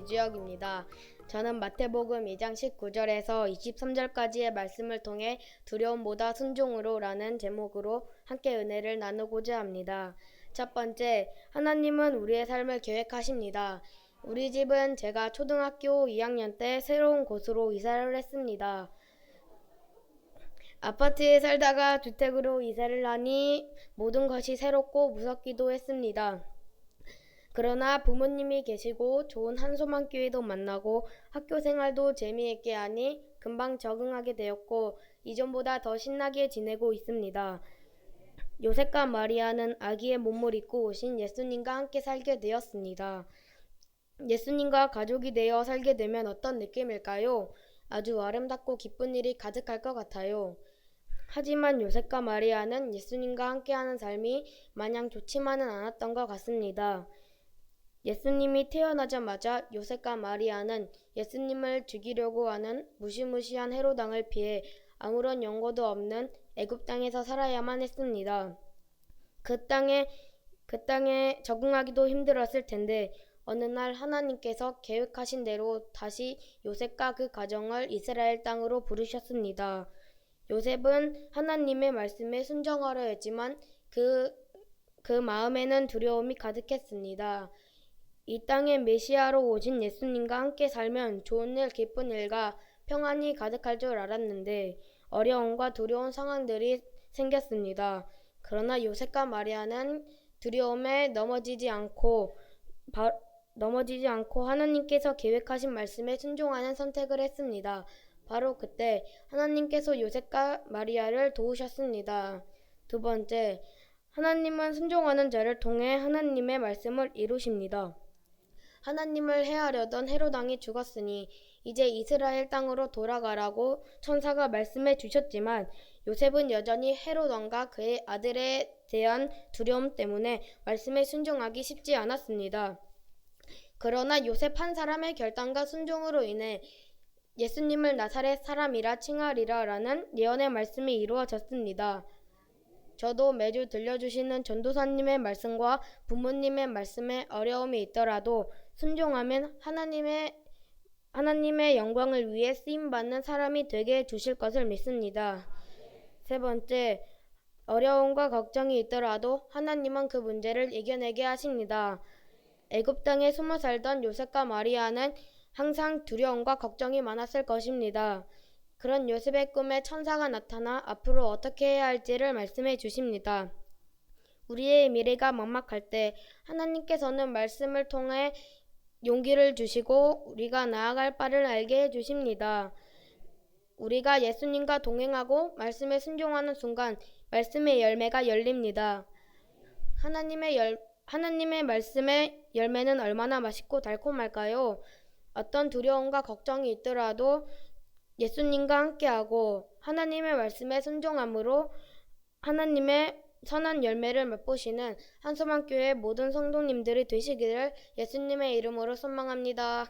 이주혁입니다. 저는 마태복음 2장 19절에서 23절까지의 말씀을 통해 두려움보다 순종으로 라는 제목으로 함께 은혜를 나누고자 합니다. 첫 번째, 하나님은 우리의 삶을 계획하십니다. 우리 집은 제가 초등학교 2학년 때 새로운 곳으로 이사를 했습니다. 아파트에 살다가 주택으로 이사를 하니 모든 것이 새롭고 무섭기도 했습니다. 그러나 부모님이 계시고 좋은 한소망교회도 만나고 학교 생활도 재미있게 하니 금방 적응하게 되었고 이전보다 더 신나게 지내고 있습니다. 요셉과 마리아는 아기의 몸을 입고 오신 예수님과 함께 살게 되었습니다. 예수님과 가족이 되어 살게 되면 어떤 느낌일까요? 아주 아름답고 기쁜 일이 가득할 것 같아요. 하지만 요셉과 마리아는 예수님과 함께하는 삶이 마냥 좋지만은 않았던 것 같습니다. 예수님이 태어나자마자 요셉과 마리아는 예수님을 죽이려고 하는 무시무시한 헤롯 왕을 피해 아무런 연고도 없는 애굽 땅에서 살아야만 했습니다. 그 땅에 적응하기도 힘들었을 텐데 어느 날 하나님께서 계획하신 대로 다시 요셉과 그 가정을 이스라엘 땅으로 부르셨습니다. 요셉은 하나님의 말씀에 순종하려 했지만 그 마음에는 두려움이 가득했습니다. 이 땅에 메시아로 오신 예수님과 함께 살면 좋은 일, 기쁜 일과 평안이 가득할 줄 알았는데 어려움과 두려운 상황들이 생겼습니다. 그러나 요셉과 마리아는 두려움에 넘어지지 않고 하나님께서 계획하신 말씀에 순종하는 선택을 했습니다. 바로 그때 하나님께서 요셉과 마리아를 도우셨습니다. 두 번째, 하나님은 순종하는 자를 통해 하나님의 말씀을 이루십니다. 하나님을 해하려던 헤롯 왕이 죽었으니 이제 이스라엘 땅으로 돌아가라고 천사가 말씀해 주셨지만 요셉은 여전히 헤롯 왕과 그의 아들에 대한 두려움 때문에 말씀에 순종하기 쉽지 않았습니다. 그러나 요셉 한 사람의 결단과 순종으로 인해 예수님을 나사렛 사람이라 칭하리라 라는 예언의 말씀이 이루어졌습니다. 저도 매주 들려주시는 전도사님의 말씀과 부모님의 말씀에 어려움이 있더라도 순종하면 하나님의 영광을 위해 쓰임받는 사람이 되게 해주실 것을 믿습니다. 세 번째, 어려움과 걱정이 있더라도 하나님은 그 문제를 이겨내게 하십니다. 애굽 땅에 숨어 살던 요셉과 마리아는 항상 두려움과 걱정이 많았을 것입니다. 그런 요셉의 꿈에 천사가 나타나 앞으로 어떻게 해야 할지를 말씀해 주십니다. 우리의 미래가 막막할 때 하나님께서는 말씀을 통해 용기를 주시고 우리가 나아갈 바를 알게 해 주십니다. 우리가 예수님과 동행하고 말씀에 순종하는 순간 말씀의 열매가 열립니다. 하나님의 말씀의 열매는 얼마나 맛있고 달콤할까요? 어떤 두려움과 걱정이 있더라도 예수님과 함께하고 하나님의 말씀에 순종함으로 하나님의 선한 열매를 맛보시는 한소망교회 모든 성도님들이 되시기를 예수님의 이름으로 소망합니다.